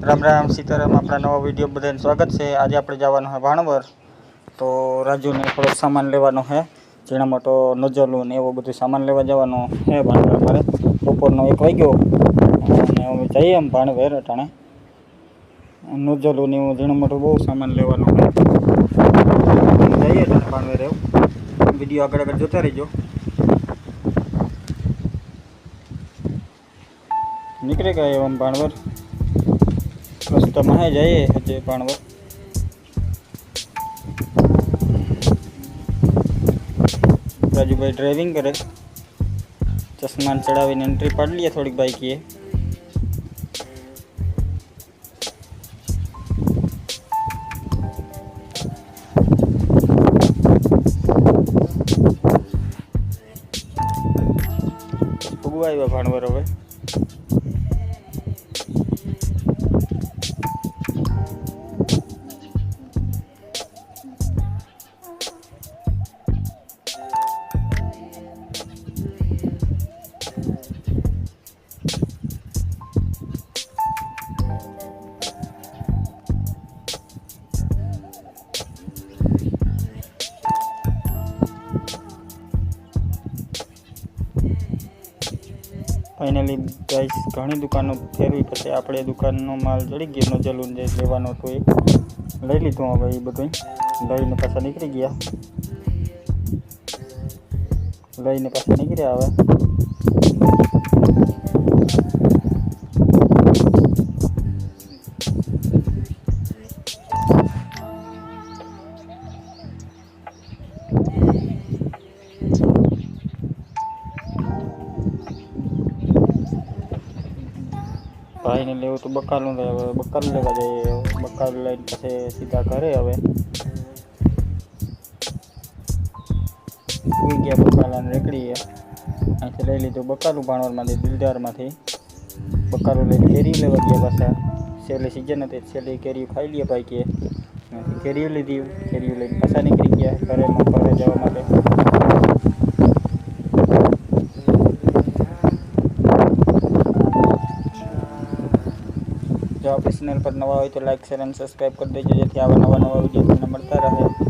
राम राम सीताराम अपना नवा वीडियो बधाने स्वागत है। आज आप जवान है भाणवर तो राजू ने थोड़ा सामान लेवानो है झीणा मोटो नजलू ने एवं बधु सामान लेवा जवानो है भाणवर। मारे बपोरनो 1 वाग्यो अने अमे जईए एम भाणवर अटाणे नजलू ने झीणो मोटो बहु सामान लेवानो है। जईए अटाणे भाणवर वीडियो आगळ आगळ जोता रहीजो। निकले गए एवं भाणवर रस्ता में जाइए हजे भाणवर। राजू भाई ड्राइविंग करे चश्मा चढ़ावी एंट्री पाड़ लिए थोड़ी बाइक ये पुगवा भाणवर हवे फाइनली गाइस घणी दुकानों फेरवी पछी आपणे दुकाननो माल जड़ी गयो नजलून जे लेवानो तो एक लई लीधुं। हवे ए बधुं लईने पाछा निकળી ગયા लईने पाछा निकळ्या हवे भाई ने लेव तो बकालू बकाल लेवा जाइए। बकाल लाइन पासे सीधा घरे हवे हुई गया बकाला रेकड़ी है अहीं लई लीधुं बकालू भाणवर मांथी दिलदार मांथी बकालू लई केरी लेवा गया। पाछा छेल्ली सीजन हती छेल्ली केरी खाई लीए भाई के केरी लीधी केरी लईने पाछा निकળી गया घरे घरे जवा माटे। जो आप इस चैनल पर नवा हो तो लाइक शेयर एंड सब्सक्राइब कर दीजिए जेથી આવા નવા વીડિયો તમને મળતા રહે।